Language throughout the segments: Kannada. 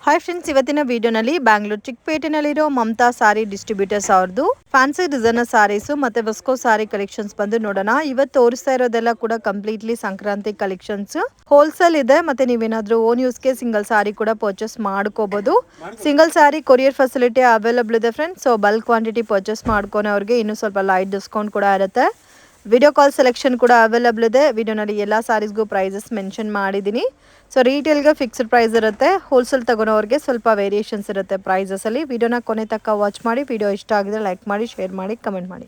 ಹಾಯ್ ಫ್ರೆಂಡ್ಸ್, ಇವತ್ತಿನ ವಿಡಿಯೋನಲ್ಲಿ ಬ್ಯಾಂಗ್ಳೂರ್ ಚಿಕ್ಕಪೇಟೆನಲ್ಲಿರೋ ಮಮತಾ ಸಾರಿ ಡಿಸ್ಟ್ರಿಬ್ಯೂಟರ್ಸ್ ಅವ್ರದ್ದು ಫ್ಯಾನ್ಸಿ ಡಿಸೈನರ್ ಸಾರೀಸು ಮತ್ತೆ ವಿಸ್ಕೋ ಸಾರಿ ಕಲೆಕ್ಷನ್ಸ್ ಬಂದು ನೋಡೋಣ. ಇವತ್ತು ತೋರಿಸ್ತಾ ಇರೋದೆಲ್ಲ ಕೂಡ ಕಂಪ್ಲೀಟ್ಲಿ ಸಂಕ್ರಾಂತಿ ಕಲೆಕ್ಷನ್ಸ್ ಹೋಲ್ಸೇಲ್ ಇದೆ. ಮತ್ತೆ ನೀವೇನಾದ್ರೂ ಓನ್ ಯೂಸ್ಗೆ ಸಿಂಗಲ್ ಸಾರಿ ಕೂಡ ಪರ್ಚೇಸ್ ಮಾಡ್ಕೋಬಹುದು. Single sari courier facility available ಇದೆ friends. So bulk quantity purchase ಮಾಡ್ಕೊನೆ ಅವ್ರಿಗೆ ಇನ್ನೂ ಸ್ವಲ್ಪ ಲೈಟ್ ಡಿಸ್ಕೌಂಟ್ ಕೂಡ ಇರುತ್ತೆ. ವಿಡಿಯೋ ಕಾಲ್ ಸೆಲೆಕ್ಷನ್ ಕೂಡ ಅವೈಲಬಲ್ ಇದೆ. ವಿಡಿಯೋನಲ್ಲಿ ಎಲ್ಲ ಸಾರೀಸ್ಗೂ ಪ್ರೈಸಸ್ ಮೆನ್ಷನ್ ಮಾಡಿದ್ದೀನಿ. ಸೊ ರೀಟೇಲ್ಗೆ ಫಿಕ್ಸ್ಡ್ ಪ್ರೈಸ್ ಇರುತ್ತೆ, ಹೋಲ್ಸೇಲ್ ತಗೊಳೋರಿಗೆ ಸ್ವಲ್ಪ ವೇರಿಯೇಷನ್ಸ್ ಇರುತ್ತೆ ಪ್ರೈಸಸಲ್ಲಿ. ವಿಡಿಯೋನ ಕೊನೆ ತನಕ ವಾಚ್ ಮಾಡಿ. ವಿಡಿಯೋ ಇಷ್ಟ ಆಗಿದ್ರೆ ಲೈಕ್ ಮಾಡಿ, ಶೇರ್ ಮಾಡಿ, ಕಮೆಂಟ್ ಮಾಡಿ.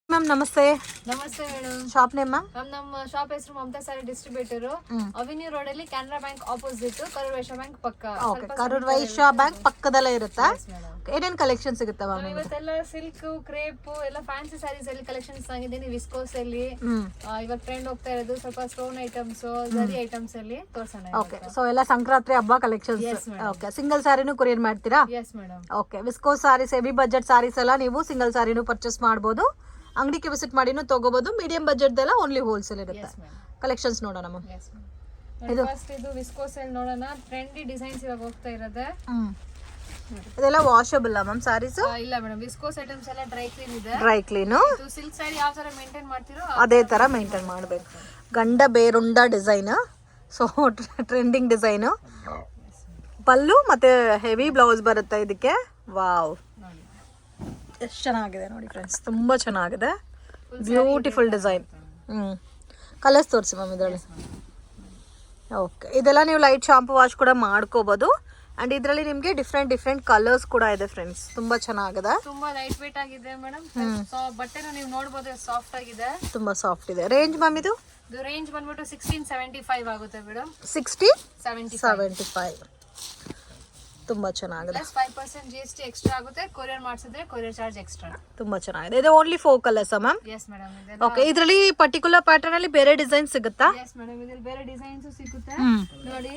ಮ್ಯಾಮ್ ನಮಸ್ತೆ. ನಮಸ್ತೆ ಮೇಡಮ್. Shop name ma'am? ನಮ್ಮ ಶಾಪ್ ಹೆಸರು ಮಮತಾ ಸಾರಿ ಡಿಸ್ಟ್ರಿಬ್ಯೂಟರ್, ಅವೆನ್ಯೂ ರೋಡ್ ಅಲ್ಲಿ Canara bank opposite, Karur Vysya bank ಪಕ್ಕ. ಕರೂರ್ ವೈಶ್ಯ ಬ್ಯಾಂಕ್ ಪಕ್ಕದಲ್ಲೇ ಇರುತ್ತೆ. ಏನೇನ್ ಕಲೆಕ್ಷನ್ ಸಿಗುತ್ತೆ ಮ್ಯಾಮ್? ಇವತ್ತೆಲ್ಲ ಸಿಲ್ಕ್, ಕ್ರೇಪ್ ಎಲ್ಲ ಫ್ಯಾನ್ಸಿ ಸ್ಯಾರೀಸ್ ಅಲ್ಲಿ ಕಲೆಕ್ಷನ್ಸ್ ಆಗಿದ್ದೀನಿ. ವಿಸ್ಕೋಸ್ ಅಲ್ಲಿ ಇವಾಗ ಟ್ರೆಂಡ್ ಹೋಗ್ತಾ ಇರೋದು ಸ್ವಲ್ಪ ಸ್ಟೋನ್ ಐಟಮ್ಸ್, ಜರಿ ಐಟಮ್ಸ್ ಅಲ್ಲಿ ತೋರ್ಸೋಣ. ಓಕೆ, ಸೊ ಎಲ್ಲ ಸಂಕ್ರಾಂತಿ ಹಬ್ಬ ಕಲೆಕ್ಷನ್ಸ್. ಓಕೆ, ಸಿಂಗಲ್ ಸಾರಿನೂ ಕೊರಿಯರ್ ಮಾಡ್ತೀರಾ? Yes madam. Okay, viscose saris, heavy budget saris ಎಲ್ಲ ನೀವು ಸಿಂಗಲ್ ಸಾರಿನೂ ಪರ್ಚೇಸ್ ಮಾಡಬಹುದು. ಅಂಗಡಿಗೆ ವಿಸಿಟ್ ಮಾಡಿನೂ ತಗೋಬಹುದು. ಮೀಡಿಯಂ ಬಜೆಟ್ ಎಲ್ಲ ಓನ್ಲಿ ಹೋಲ್ಸೇಲ್ ಇರುತ್ತೆ. ಕಲೆಕ್ಷನ್ಸ್ ನೋಡೋಣ ಮ್ಯಾಮ್. ಫಸ್ಟ್ ಇದು ವಿಸ್ಕೋಸ್ ಅಲ್ಲಿ ನೋಡೋಣ. ಟ್ರೆಂಡಿ ಡಿಸೈನ್ಸ್ ಇವಾಗ ಹೋಗ್ತಾ ಇರೋದೆ. ಇದೆಲ್ಲ ವಾಷಬಲ್ ಮ್ಯಾಮ್ ಸಾರೀಸ್? ಇಲ್ಲ ಮೇಡಮ್, ವಿಸ್ಕೋಸ್ ಐಟಮ್ಸ್ ಎಲ್ಲ ಡ್ರೈ ಕ್ಲೀನ್ ಇದೆ. Dry clean. ಸಿಲ್ಕ್ ಸಾರಿ ಯಾವ ತರ ಮೇಂಟೈನ್ ಮಾಡ್ತಿರೋ ಅದೇ ತರ ಮೇಂಟೈನ್ ಮಾಡಬೇಕು. Ganda Berunda design, so trending design. Pallu ಮತ್ತೆ ಹೆವಿ ಬ್ಲೌಸ್ ಬರುತ್ತೆ ಇದಕ್ಕೆ. ವಾವ್, ಎಷ್ಟು ಚೆನ್ನಾಗಿದೆ ನೋಡಿ ಫ್ರೆಂಡ್ಸ್, ತುಂಬ ಚೆನ್ನಾಗಿದೆ. Beautiful design. ಕಲರ್ಸ್ ತೋರಿಸಿ ಮ್ಯಾಮ್ ಇದರಲ್ಲಿ. ಓಕೆ, ಇದೆಲ್ಲ ನೀವು ಲೈಟ್ ಶಾಂಪು ವಾಶ್ ಕೂಡ ಮಾಡ್ಕೋಬೋದು. ಅಂಡ್ ಇದರಲ್ಲಿ ನಿಮಗೆ ಡಿಫ್ರೆಂಟ್ ಕಲರ್ಸ್ ಕೂಡ ಇದೆ ಫ್ರೆಂಡ್ಸ್. ತುಂಬಾ ಚೆನ್ನಾಗಿದೆ, ತುಂಬಾ ಲೈಟ್ ವೇಟ್ ಆಗಿದೆ ಮೇಡಮ್. ಬಟ್ಟೆನ ನೀವು ನೋಡಬಹುದು, ಸಾಫ್ಟ್ ಆಗಿದೆ, ತುಂಬಾ ಸಾಫ್ಟ್ ಇದೆ. ರೇಂಜ್ ಮ್ಯಾಮ್ ಇದು ರೇಂಜ್ ಬಂದ್ಬಿಟ್ಟು 1675 ಆಗುತ್ತೆ ಮೇಡಮ್. 1675. ತುಂಬಾ ಚೆನ್ನಾಗಿದೆ. 5% GST ಎಕ್ಸ್ಟ್ರಾ ಆಗುತ್ತೆ. ಕೊರಿಯರ್ ಮಾಡಿಸಿದ್ರೆ ಕೊರಿಯರ್ ಚಾರ್ಜ್ ಎಕ್ಸ್ಟ್ರಾ. ತುಂಬಾ ಚೆನ್ನಾಗಿದೆ. ಇದು only 4 colours ma'am? S madam. Okay, ಇದರಲ್ಲಿ ಪರ್ಟಿಕ್ಯುಲರ್ ಪ್ಯಾಟರ್ನ್ ಅಲ್ಲಿ ಬೇರೆ ಡಿಸೈನ್ ಸಿಗುತ್ತಾ? ಎಸ್ ಮೇಡಮ್, ಇದರಲ್ಲಿ ಬೇರೆ ಡಿಸೈನ್ಸ್ ಸಿಗುತ್ತೆ ನೋಡಿ.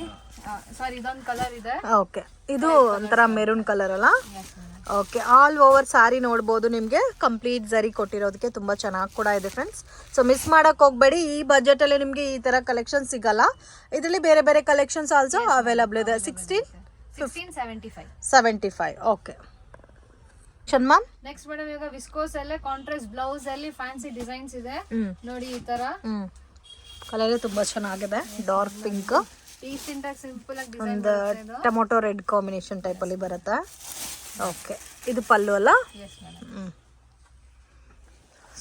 ಸಾರಿ, ಇದೊಂದು ಕಲರ್ ಇದೆ. ಓಕೆ, ಇದು ಒಂಥರ ಮೆರೂನ್ ಕಲರ್ ಅಲ್ಲ? ಓಕೆ, ಆಲ್ ಓವರ್ ಸಾರಿ ನೋಡ್ಬೋದು. ನಿಮಗೆ ಕಂಪ್ಲೀಟ್ ಜರಿ ಕೊಟ್ಟಿರೋದಕ್ಕೆ ತುಂಬಾ ಚೆನ್ನಾಗಿ ಕೂಡ ಇದೆ ಫ್ರೆಂಡ್ಸ್. ಸೊ ಮಿಸ್ ಮಾಡಕ್ ಹೋಗ್ಬೇಡಿ. ಈ ಬಜೆಟ್ ಅಲ್ಲಿ ನಿಮಗೆ ಈ ತರ ಕಲೆಕ್ಷನ್ ಸಿಗಲ್ಲ. ಇದರಲ್ಲಿ ಬೇರೆ ಬೇರೆ ಕಲೆಕ್ಷನ್ಸ್ ಆಲ್ಸೋ ಅವೈಲಬಲ್ ಇದೆ. 1675. Okay ma'am. ನೆಕ್ಸ್ಟ್ ಮೇಡಮ್, ಈಗ ವಿಸ್ಕೋಸ್ ಅಲ್ಲೇ ಕಾಂಟ್ರಾಸ್ಟ್ ಬ್ಲೌಸ್ ಅಲ್ಲಿ ಫ್ಯಾನ್ಸಿ ಡಿಸೈನ್ಸ್ ಇದೆ ನೋಡಿ. ಈ ತರ ಕಲರ್ ತುಂಬಾ ಚೆನ್ನಾಗಿದೆ. ಡಾರ್ಕ್ ಪಿಂಕ್, ಸಿಂಪಲ್ ಆಗಿ ಡಿಸೈನ್, ಒಂದು ಟೊಮೊಟೊ ರೆಡ್ ಕಾಂಬಿನೇಷನ್ ಟೈಪ್ ಅಲ್ಲಿ ಬರುತ್ತೆ. ಓಕೆ, ಇದು ಪಲ್ಲು ಅಲ್ಲ?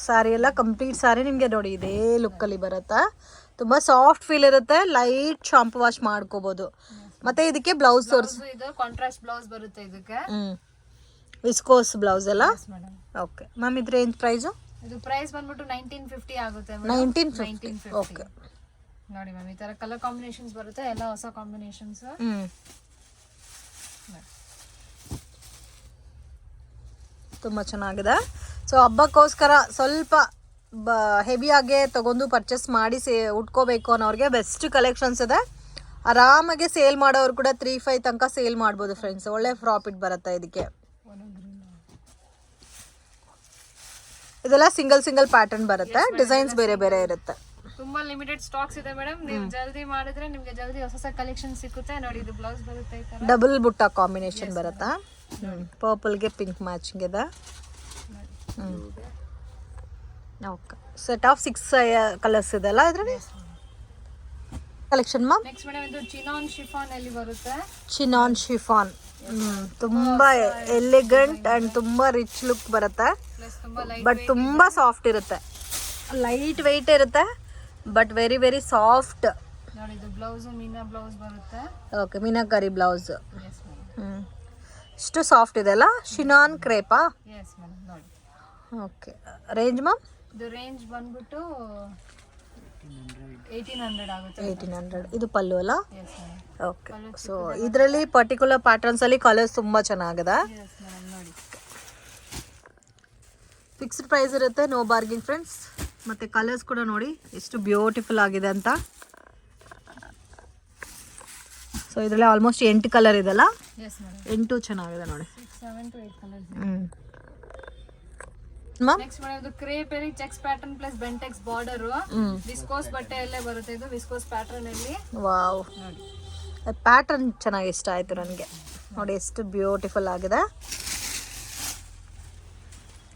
ಸಾರಿ ಎಲ್ಲ ಕಂಪ್ಲೀಟ್ ಸಾರಿ ನಿಮಗೆ ನೋಡಿ ಇದೇ ಲುಕ್ ಅಲ್ಲಿ ಬರುತ್ತೆ. ತುಂಬಾ ಸಾಫ್ಟ್ ಫೀಲ್ ಇರುತ್ತೆ. ಲೈಟ್ ಶಾಂಪು ವಾಶ್ ಮಾಡ್ಕೋಬಹುದು. ಮತ್ತೆ ಇದಕ್ಕೆ ಬ್ಲೌಸ್ ತೋರಿಸಿ. ಇದು ಕಾಂಟ್ರಾಸ್ಟ್ ಬ್ಲೌಸ್ ಬರುತ್ತೆ ಇದಕ್ಕೆ. ವಿಸ್ಕೋಸ್ ಬ್ಲೌಸ್ ಅಲ್ಲ? ಓಕೆ ಮ್ಯಾಮ್, ಇದು ರೇಂಜ್ ಪ್ರೈಸ್? ಇದು ಪ್ರೈಸ್ ಬಂದ್ಬಿಟ್ಟು 1950 ಆಗುತ್ತೆ. 1950. ಓಕೆ ನೋಡಿ ಮ್ಯಾಮ್, ಈ ತರ ಕಲರ್ ಕಾಂಬಿನೇಷನ್ಸ್ ಬರುತ್ತೆ, ಎಲ್ಲ ಹೊಸ ಕಾಂಬಿನೇಷನ್ಸ್. ತುಂಬಾ ಚೆನ್ನಾಗಿದೆ. ಸೊ ಹಬ್ಬಕ್ಕೋಸ್ಕರ ಸ್ವಲ್ಪ ಹೆವಿ ಆಗಿ ತಗೊಂಡು ಪರ್ಚೇಸ್ ಮಾಡಿ ಉಟ್ಕೋಬೇಕು ಅನ್ನೋರಿಗೆ ಬೆಸ್ಟ್ ಕಲೆಕ್ಷನ್ಸ್ ಇದೆ. ಆರಾಮಾಗಿ ಸೇಲ್ ಮಾಡೋರು ಕೂಡ 3-5 ತನಕ ಸೇಲ್ ಮಾಡ್ಬೋದು ಫ್ರೆಂಡ್ಸ್. ಒಳ್ಳೆ ಪ್ರಾಫಿಟ್ ಬರುತ್ತೆ ಇದಕ್ಕೆ. ಇದೆಲ್ಲ ಸಿಂಗಲ್ ಪ್ಯಾಟರ್ನ್ ಬರುತ್ತೆ. ಡಿಸೈನ್ಸ್ ಬೇರೆ ಬೇರೆ ಇರುತ್ತೆ. ತುಂಬಾ ಲಿಮಿಟೆಡ್ ಸ್ಟಾಕ್ಸ್ ಇದೆ ಮೇಡಮ್. ನೀವು ಜಲ್ದಿ ಮಾಡಿದ್ರೆ ನಿಮಗೆ ಜಲ್ದಿ ಹೊಸ ಕಲೆಕ್ಷನ್ ಸಿಗುತ್ತೆ ನೋಡಿ. ಇದು ಬ್ಲೌಸ್ ಬರುತ್ತೆ, ಈ ತರ ಡಬಲ್ ಬುಟ್ಟ ಕಾಂಬಿನೇಷನ್ ಬರುತ್ತೆ. ಪರ್ಪಲ್ ಗೆ ಪಿಂಕ್ ಮ್ಯಾಚಿಂಗ್ ಇದೆ. ಓಕೆ, ಸೆಟ್ ಆಫ್ 6 ಕಲರ್ಸ್ ಇದೆಲ್ಲ ಇದರಲ್ಲಿ ಕಲೆಕ್ಷನ್ ಮ್ಯಾಮ್. ನೆಕ್ಸ್ಟ್ ಮೇಡಮ್, ಇದು ಚಿನಾನ್ ಶಿಫಾನ್ ಅಲ್ಲಿ ಬರುತ್ತೆ. ಚಿನಾನ್ ಶಿಫಾನ್ ತುಂಬಾ ಎಲಿಗೆಂಟ್ ಅಂಡ್ ತುಂಬಾ ರಿಚ್ ಲುಕ್ ಬರುತ್ತೆ. ಬಟ್ ತುಂಬಾ ಸಾಫ್ಟ್ ಇರುತ್ತೆ. ಲೈಟ್ ವೆಯ್ಟ್ ಇರುತ್ತೆ, ಬಟ್ ವೆರಿ ವೆರಿ ಸಾಫ್ಟ್ ನೋಡಿ. ಇದು ಬ್ಲೌಸ್ ಮೀನಾ ಬ್ಲೌಸ್ ಬರುತ್ತೆ. Okay, meenakari blouse. ಇಷ್ಟು ಸಾಫ್ಟ್ ಇದೆ ಅಲ್ಲ? ಶಿನಾನ್ ಕ್ರೇಪಾ? Yes madam. ನೋಡಿ. Okay, range ma'am? ಇದು ರೇಂಜ್ ಬಂದ್ಬಿಟ್ಟು 1800 ಆಗುತ್ತೆ. 1800. ಇದು ಪಲ್ಲು ಅಲ್ಲ? Yes madam. ಓಕೆ, ಸೊ ಇದರಲ್ಲಿ ಪರ್ಟಿಕ್ಯುಲರ್ ಪ್ಯಾಟರ್ನ್ಸ್ ಅಲ್ಲಿ ಕಲರ್ಸ್ ತುಂಬಾ ಚೆನ್ನಾಗಿದೆ. Yes madam. ನೋಡಿ, ಫಿಕ್ಸ್ಡ್ ಪ್ರೈಸ್ ಇರುತ್ತೆ, ನೋ ಬಾರ್ಗಿಂಗ್ ಫ್ರೆಂಡ್ಸ್. ಮತ್ತೆ ಕಲರ್ಸ್ ಕೂಡ ನೋಡಿ ಎಷ್ಟು ಬ್ಯೂಟಿಫುಲ್ ಆಗಿದೆ ಅಂತ. ಸೊ ಇದರಲ್ಲಿ ಆಲ್ಮೋಸ್ಟ್ 8 ಕಲರ್ ಇದೆಲ್ಲ? Yes madam. 8 ಚೆನ್ನಾಗಿದೆ ನೋಡಿ. 7 to 8 ಕಲರ್ಸ್. ನೆಕ್ಸ್ಟ್ ಮೇಡಮ್, ಇದು ಕ್ರೇಪ್ ಅಲ್ಲಿ checks pattern plus Bentex border. Viscose ಬಟ್ಟೆಯಲ್ಲೇ ಬರುತ್ತೆ ಇದು. ವಿಸ್ಕೋಸ್ ಪ್ಯಾಟರ್ನ್ ಅಲ್ಲಿ. ವಾವ್, ಪ್ಯಾಟರ್ನ್ ಚೆನ್ನಾಗಿ ಇಷ್ಟ ಆಯ್ತು ನನಗೆ. ನೋಡಿ ಎಷ್ಟು ಬ್ಯೂಟಿಫುಲ್ ಆಗಿದೆ.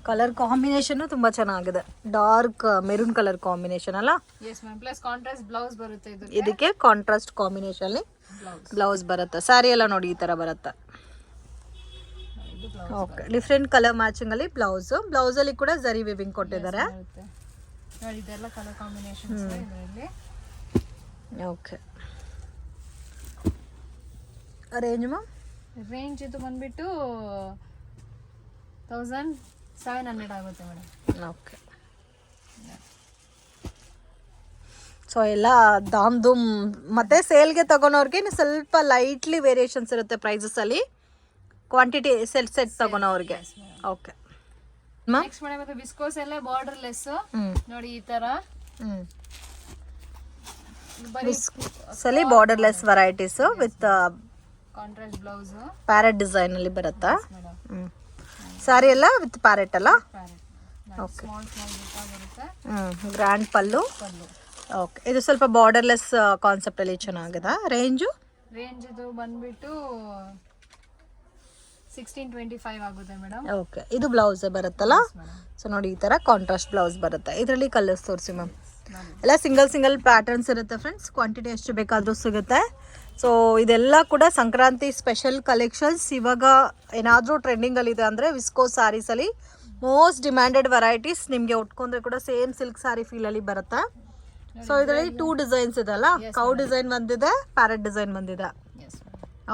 ಕಲರ್ ಕಾಂಬಿನೇಷನ್ ತುಂಬಾ ಚೆನ್ನಾಗಿದೆ. ಡಾರ್ಕ್ ಮೆರೂನ್ ಕಲರ್ ಕಾಂಬಿನೇಷನ್ ಅಲ್ಲ? Yes ma'am. Plus contrast blouse ಬರುತ್ತೆ ಇದಕ್ಕೆ ಕಾಂಟ್ರಾಸ್ಟ್ ಕಾಂಬಿನೇಷನ್ ಅಲ್ಲಿ ಬ್ಲೌಸ್ ಬರುತ್ತೆ. ಸ್ಯಾರಿ ಎಲ್ಲ ನೋಡಿ ಈ ತರ ಬರುತ್ತೆ. ಓಕೆ, ಡಿಫ್ರೆಂಟ್ ಕಲರ್ ಮ್ಯಾಚಿಂಗ್ ಅಲ್ಲಿ ಬ್ಲೌಸ್ ಅಲ್ಲಿ ಕೂಡ ಜರಿ ವಿವಿಂಗ್ ಕೊಟ್ಟಿದ್ದಾರೆ. ನೋಡಿ ಇದೆಲ್ಲ ಕಲರ್ ಕಾಂಬಿನೇಷನ್ಸ್ ಇದರಲ್ಲಿ. Okay, range ma'am? ರೇಂಜ್ ಇದು ಬಂದ್ಬಿಟ್ಟು 1700 ಆಗುತ್ತೆ ಮೇಡಮ್. ಓಕೆ, ಸೊ ಎಲ್ಲ ದಾಮ್ ದುಮ್ ಮತ್ತೆ ಸೇಲ್ಗೆ ತಗೊಳೋರ್ಗೆ ಸ್ವಲ್ಪ ಲೈಟ್ಲಿ ವೇರಿಯೇಷನ್ಸ್ ಇರುತ್ತೆ ಪ್ರೈಸಸ್ ಅಲ್ಲಿ, ಕ್ವಾಂಟಿಟಿ ಸೆಟ್ ತಗೊಳೋರ್ಗೆ. ಓಕೆ ನೆಕ್ಸ್ಟ್ ಮೇಡಮ್ ಇದು ವಿಸ್ಕೋಸ್ ಎಲ್ಲ ಬಾರ್ಡರ್ ಲೆಸ್ ನೋಡಿ ಈ ತರ ಸಲಿ borderless varieties with contrast blouse parrot design ಅಲ್ಲಿ ಬರುತ್ತಾ? ಸಾರಿ ಎಲ್ಲ ವಿತ್ ಪ್ಯಾರೆಟ್ ಅಲ್ಲ? Okay, grand pallu. ಓಕೆ, ಇದು ಸ್ವಲ್ಪ ಬಾರ್ಡರ್ಲೆಸ್ ಕಾನ್ಸೆಪ್ಟ್ ಅಲ್ಲಿ ಚೆನ್ನಾಗಿದೆ. ರೇಂಜ್ ಇದು ಬಂದ್ಬಿಟ್ಟು 1625 ಆಗುತ್ತೆ ಮೇಡಮ್. ಓಕೆ, ಇದು ಬ್ಲೌಸ್ ಬರುತ್ತಲ್ಲ? ಸೊ ನೋಡಿ ಈ ತರ ಕಾಂಟ್ರಾಸ್ಟ್ ಬ್ಲೌಸ್ ಬರುತ್ತೆ. ಇದರಲ್ಲಿ ಕಲರ್ಸ್ ತೋರಿಸಿ ಮ್ಯಾಮ್. ಎಲ್ಲ ಸಿಂಗಲ್ ಪ್ಯಾಟರ್ನ್ಸ್ ಇರುತ್ತೆ ಫ್ರೆಂಡ್ಸ್. ಕ್ವಾಂಟಿಟಿ ಎಷ್ಟು ಬೇಕಾದರೂ ಸಿಗುತ್ತೆ. ಸೊ ಇದೆಲ್ಲ ಕೂಡ ಸಂಕ್ರಾಂತಿ ಸ್ಪೆಷಲ್ ಕಲೆಕ್ಷನ್ಸ್. ಇವಾಗ ಏನಾದರೂ ಟ್ರೆಂಡಿಂಗಲ್ಲಿದೆ ಅಂದರೆ ವಿಸ್ಕೋ ಸ್ಯಾರೀಸಲ್ಲಿ ಮೋಸ್ಟ್ ಡಿಮ್ಯಾಂಡೆಡ್ ವೆರೈಟೀಸ್. ನಿಮಗೆ ಉಟ್ಕೊಂಡ್ರೆ ಕೂಡ ಸೇಮ್ ಸಿಲ್ಕ್ ಸ್ಯಾರಿ ಫೀಲಲ್ಲಿ ಬರುತ್ತೆ. ಸೊ ಇದರಲ್ಲಿ 2 ಡಿಸೈನ್ಸ್ ಇದೆ ಅಲ್ಲ? ಕೌ ಡಿಸೈನ್ ಬಂದಿದೆ, ಪ್ಯಾರೆಟ್ ಡಿಸೈನ್ ಬಂದಿದೆ.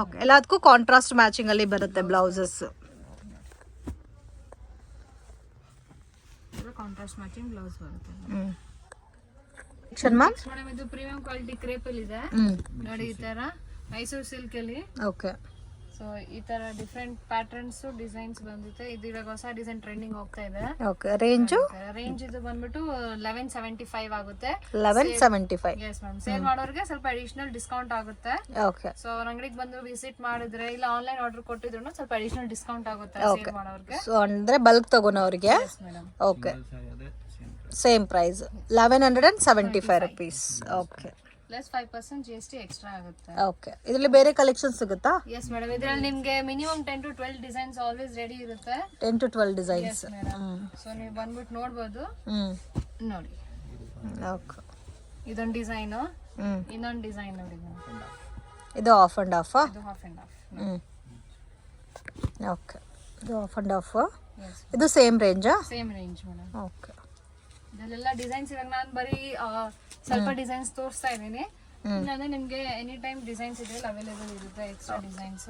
ಓಕೆ, ಎಲ್ಲದಕ್ಕೂ ಕಾಂಟ್ರಾಸ್ಟ್ ಮ್ಯಾಚಿಂಗ್ ಅಲ್ಲಿ ಬರುತ್ತೆ ಬ್ಲೌಸಸ್. ಕಾಂಟ್ರಾಸ್ಟ್ ಮ್ಯಾಚಿಂಗ್ ಬ್ಲೌಸ್ ಬರುತ್ತೆ. ಮೇಡಮ್ ಇದು ಪ್ರೀಮಿಯಂ ಕ್ವಾಲಿಟಿ ಕ್ರೇಪ್ ಅಲ್ಲಿ ಇದೆ ನೋಡಿ ಈ ತರ ಮೈಸೂರು ಸಿಲ್ಕ್ ಅಲ್ಲಿ. ಓಕೆ, ಸೊ ಈ ತರ ಡಿಫರೆಂಟ್ ಪ್ಯಾಟರ್ನ್ಸ್ ಡಿಸೈನ್ಸ್ ಬಂದಿದೆ. ಇದು ಇವಾಗ ಹೊಸ ಡಿಸೈನ್ ಟ್ರೆಂಡಿಂಗ್ ಹೋಗ್ತಾ ಇದೆ. ಓಕೆ, ರೇಂಜ್ ಇದು ಬಂದ್ಬಿಟ್ಟು 1175 ಆಗುತ್ತೆ. 1175. Yes ma'am. ಸೇಲ್ ಮಾಡೋರಿಗೆ ಸ್ವಲ್ಪ ಅಡಿಷನಲ್ ಡಿಸ್ಕೌಂಟ್ ಆಗುತ್ತೆ. ಓಕೆ, ಸೊ ಅವ್ರ ಅಂಗಡಿಗೆ ಬಂದು ವಿಸಿಟ್ ಮಾಡಿದ್ರೆ ಇಲ್ಲ ಆನ್ಲೈನ್ ಆರ್ಡರ್ ಕೊಟ್ಟಿದ್ರು ಸ್ವಲ್ಪ ಅಡಿಷನಲ್ ಡಿಸ್ಕೌಂಟ್ ಆಗುತ್ತೆ ಸೇಲ್ ಮಾಡೋರಿಗೆ. ಸೊ ಅಂದ್ರೆ ಬಲ್ಕ್ ತಗೋನವ್ರಿಗೆ. Okay, same price 1175 rupees. Okay, plus 5% GST extra ಆಗುತ್ತೆ. ಓಕೆ, ಇದರಲ್ಲಿ ಬೇರೆ ಕಲೆಕ್ಷನ್ ಸಿಗುತ್ತಾ? Yes madam. ಇದರಲ್ಲಿ ನಿಮಗೆ minimum 10 to 12 designs always ready ಇರುತ್ತೆ. 10 to 12 ಡಿಸೈನ್ಸ್. ಸೊ ನೀವು ಬಂದ್ಬಿಟ್ಟು ನೋಡ್ಬೋದು. ನೋಡಿ ಓಕೆ, ಇದೊಂದು ಡಿಸೈನ್, ಇನ್ನೊಂದು ಡಿಸೈನ್ ನೋಡಿ. ಇದು ಆಫ್ ಅಂಡ್ ಆಫ್. ಇದು ಹಾಫ್ ಅಂಡ್ ಹಾಫ್. ಓಕೆ, ಇದು ಆಫ್ ಅಂಡ್ ಆಫ್. ಇದು ಸೇಮ್ ರೇಂಜಾ? Same range madam. ಓಕೆ, ಇದೆಲ್ಲ ಡಿಸೈನ್ಸ್ ಇವಾಗ ನಾನು ಬರೀ ಸ್ವಲ್ಪ ಡಿಸೈನ್ಸ್ ತೋರಿಸ್ತಾ ಇದ್ದೀನಿ. ಇಲ್ಲಾಂದ್ರೆ ನಿಮ್ಗೆ ಎನಿ ಟೈಮ್ ಡಿಸೈನ್ಸ್ ಇದೆ ಅವೈಲೇಬಲ್ ಇರುತ್ತೆ extra designs.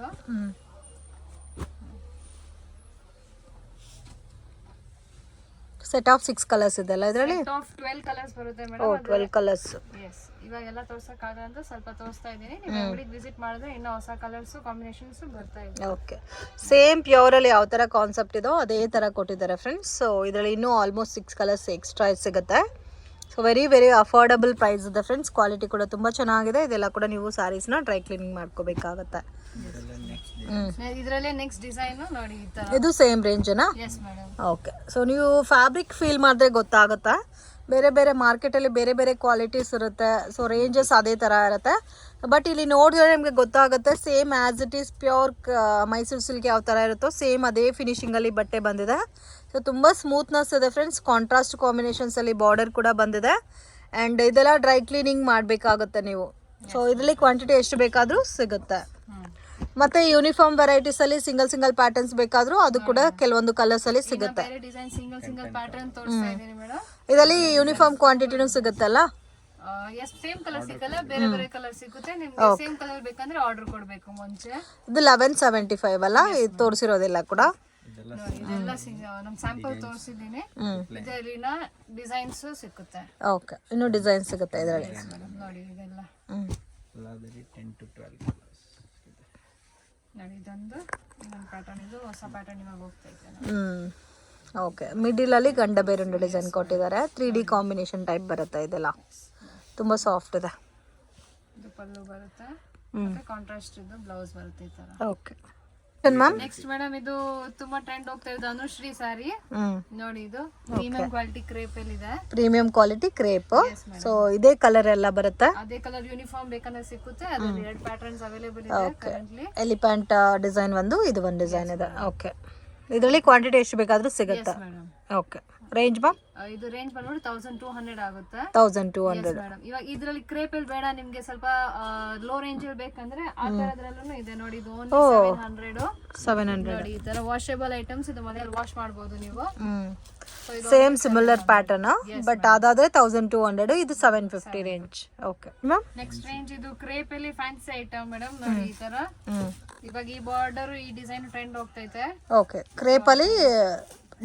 Set of 6 colours ಇದೆ ಅಲ್ಲ ಇದರಲ್ಲಿ? ಸೆಟ್ ಆಫ್ 12 ಕಲರ್ಸ್ ಬರುತ್ತೆ ಮೇಡಮ್. 12 ಕಲರ್ಸ್. ಎಸ್, ಇವಾಗೆಲ್ಲ ತೋರ್ಸಕ್ಕಾಗಲ್ಲ ಅಂತ ಸ್ವಲ್ಪ ತೋರಿಸ್ತಾ ಇದ್ದೀನಿ. ನೀವು ಅಂಗಡಿಗೆ ವಿಸಿಟ್ ಮಾಡಿದ್ರೆ ಇನ್ನೂ ಹೊಸ ಕಲರ್ಸ್ ಕಾಂಬಿನೇಷನ್ಸ್ ಬರ್ತಾ ಇದೆ. ಓಕೆ, ಸೇಮ್ ಪ್ಯೂರ್ ಅಲ್ಲಿ ಯಾವ ತರ ಕಾನ್ಸೆಪ್ಟ್ ಇದೋ ಅದೇ ತರ ಕೊಟ್ಟಿದ್ದಾರೆ ಫ್ರೆಂಡ್ಸ್. ಸೊ ಇದರಲ್ಲಿ ಇನ್ನೂ ಆಲ್ಮೋಸ್ಟ್ 6 ಕಲರ್ಸ್ ಎಕ್ಸ್ಟ್ರಾ ಸಿಗುತ್ತೆ. ಸೊ ವೆರಿ ಅಫೋರ್ಡಬಲ್ ಪ್ರೈಸ್ ಇದೆ ಫ್ರೆಂಡ್ಸ್. ಕ್ವಾಲಿಟಿ ಕೂಡ ತುಂಬ ಚೆನ್ನಾಗಿದೆ. ಇದೆಲ್ಲ ಕೂಡ ನೀವು ಸ್ಯಾರೀಸ್ನ ಡ್ರೈ ಕ್ಲೀನಿಂಗ್ ಮಾಡ್ಕೋಬೇಕಾಗತ್ತೆ. ಇದರಲ್ಲೇ ನೆಕ್ಸ್ಟ್ ಡಿಸೈನ್ ನೋಡಿ ಈ ತರ. ಇದು ಸೇಮ್ ರೇಂಜನಾ? Yes madam. ಓಕೆ, ಸೊ ನೀವು ಫ್ಯಾಬ್ರಿಕ್ ಫೀಲ್ ಮಾಡಿದ್ರೆ ಗೊತ್ತಾಗುತ್ತೆ. ಬೇರೆ ಮಾರ್ಕೆಟಲ್ಲಿ ಬೇರೆ ಕ್ವಾಲಿಟೀಸ್ ಇರುತ್ತೆ. ಸೊ ರೇಂಜಸ್ ಅದೇ ಥರ ಇರುತ್ತೆ. ಬಟ್ ಇಲ್ಲಿ ನೋಡಿದ್ರೆ ನಿಮಗೆ ಗೊತ್ತಾಗುತ್ತೆ same as it is pure Mysuru silk ಯಾವ ಥರ ಇರುತ್ತೋ ಸೇಮ್ ಅದೇ ಫಿನಿಶಿಂಗಲ್ಲಿ ಬಟ್ಟೆ ಬಂದಿದೆ. ಸೊ ತುಂಬ ಸ್ಮೂತ್ನೆಸ್ ಇದೆ ಫ್ರೆಂಡ್ಸ್. ಕಾಂಟ್ರಾಸ್ಟ್ ಕಾಂಬಿನೇಷನ್ಸಲ್ಲಿ ಬಾರ್ಡರ್ ಕೂಡ ಬಂದಿದೆ. ಆ್ಯಂಡ್ ಇದೆಲ್ಲ ಡ್ರೈ ಕ್ಲೀನಿಂಗ್ ಮಾಡಬೇಕಾಗುತ್ತೆ ನೀವು. ಸೊ ಇದರಲ್ಲಿ ಕ್ವಾಂಟಿಟಿ ಎಷ್ಟು ಬೇಕಾದರೂ ಸಿಗುತ್ತೆ. ಮತ್ತೆ ಯೂನಿಫಾರ್ಮ್ ವೆರೈಟೀಸ್ ಅಲ್ಲಿ ಸಿಂಗಲ್ ಪ್ಯಾಟರ್ನ್ಸ್ ಬೇಕಾದ್ರೂ ಅದು ಕೂಡ ಕೆಲವೊಂದು ಕಲರ್ಸ್ ಅಲ್ಲಿ ಸಿಗುತ್ತೆ. ಸಿಂಗಲ್ ಪ್ಯಾಟರ್ನ್ ತೋರಿಸ್ತಾ ಇದ್ದೀನಿ ಮೇಡಮ್. ಇದರಲ್ಲಿ ಯೂನಿಫಾರ್ಮ್ ಕ್ವಾಂಟಿಟಿನೂ ಸಿಗುತ್ತಲ್ಲ? ಎಸ್, ಸೇಮ್ ಕಲರ್ ಸಿಗಲ್ಲ, ಬೇರೆ ಕಲರ್ ಸಿಗುತ್ತೆ. ನಿಮ್ಗೆ ಸೇಮ್ ಕಲರ್ ಬೇಕಂದ್ರೆ ಆರ್ಡರ್ ಕೊಡಬೇಕು ಮುಂಚೆ. ಇದು 1175 ಅಲ್ಲ ಇದು ತೋರಿಸಿರೋದಿಲ್ಲ ಕೂಡ? ಇದೆಲ್ಲ ನಮ್ಮ ಸ್ಯಾಂಪಲ್ ತೋರಿಸಿದ್ದೀನಿ. ಇದರಲ್ಲಿನ ಡಿಸೈನ್ಸ್ ಸಿಗುತ್ತೆ. ಓಕೆ, ಇನ್ನು ಡಿಸೈನ್ ಸಿಗುತ್ತೆ ಇದರಲ್ಲಿ. ನೋಡಿ ಇದೆಲ್ಲ ನೋಡಿ ಇದೊಂದು ಪ್ಯಾಟರ್ನ್. ಇದು ಹೊಸ ಪ್ಯಾಟರ್ನ್ ಇವಾಗ ಹೋಗ್ತಾ ಇದೆ. ಓಕೆ, ಮಿಡಿಲ್ ಅಲ್ಲಿ ಗಂಡ ಬೇರೊಂದು ಡಿಸೈನ್ ಕೊಟ್ಟಿದ್ದಾರೆ. 3D ಕಾಂಬಿನೇಷನ್ ಟೈಪ್ ಬರುತ್ತೆ. ಇದೆಲ್ಲ ತುಂಬ ಸಾಫ್ಟ್ ಇದೆ. ಇದು ಪಲ್ಲು ಬರುತ್ತೆ, ಮತ್ತೆ ಕಾಂಟ್ರಾಸ್ಟ್ ಇದು ಬ್ಲೌಸ್ ಬರುತ್ತೆ ಈ ತರ. Okay, ma'am. ನೆಕ್ಸ್ಟ್ ಮೇಡಮ್ ಇದು ತುಂಬಾ ಟ್ರೆಂಡ್ ಹೋಗ್ತಾ ಇದೆ ಅನುಶ್ರೀ ಸಾರಿ ಹ್ಮ್, ನೋಡಿ. ಇದು ಪ್ರೀಮಿಯಂ ಕ್ವಾಲಿಟಿ ಕ್ರೇಪ್ ಅಲ್ಲಿ ಇದೆ. Premium quality crepe. ಸೊ ಇದೇ ಕಲರ್ ಎಲ್ಲ ಬರುತ್ತೆ. ಅದೇ ಕಲರ್ ಯೂನಿಫಾರ್ಮ್ ಬೇಕಂದ್ರೆ ಸಿಕ್ಕುತ್ತೆ. ಅದ್ರಲ್ಲಿ 2 ಪ್ಯಾಟರ್ನ್ಸ್ ಅವೈಲೇಬಲ್ ಇದೆ ಕರೆಂಟ್ಲಿ. ಎಲಿಫೆಂಟ್ ಡಿಸೈನ್ ಒಂದು, ಇದು ಒಂದು ಡಿಸೈನ್ ಇದೆ. ಓಕೆ, ಇದರಲ್ಲಿ ಕ್ವಾಂಟಿಟಿ ಎಷ್ಟು ಬೇಕಾದ್ರೂ ಸಿಗುತ್ತೆ. Madam okay, range ma'am. ಇದು ರೇಂಜ್ ಬಂದ್ಬಿಟ್ಟು 1200 ಆಗುತ್ತೆ. 1200. ಮೇಡಮ್ ಇವಾಗ ಇದ್ರಲ್ಲಿ ಕ್ರೇಪ್ ಅಲ್ಲಿ ಬೇಡ ನಿಮ್ಗೆ, ಸ್ವಲ್ಪ ಲೋ ರೇಂಜ್ ಅಲ್ಲಿ ಬೇಕಂದ್ರೆ ಆ ತರದ್ರಲ್ಲೂ ಇದೆ ನೋಡಿ. ಇದು ಓನ್ಲಿ 700 ನೋಡಿ. ಈ ತರ ವಾಷೇಬಲ್ ಐಟಮ್ಸ್ ಇದು ಮನೆಯಲ್ಲಿ ವಾಶ್ ಮಾಡಬಹುದು ನೀವು. ಸೇಮ್ ಸಿಮಿಲರ್ ಪ್ಯಾಟರ್ನ್, ಬಟ್ ಅದಾದ್ರೆ 1200, ಇದು 750 range. Okay ma'am. Next range ಇದು ಕ್ರೇಪ್ ಅಲ್ಲಿ ಫ್ಯಾನ್ಸಿ ಐಟಮ್ ಮೇಡಮ್ ನೋಡಿ. ಈ ತರ ಇವಾಗ ಈ ಬಾರ್ಡರ್ ಈ ಡಿಸೈನ್ ಟ್ರೆಂಡ್ ಹೋಗ್ತೈತೆ. ಓಕೆ, ಕ್ರೇಪ್ ಅಲ್ಲಿ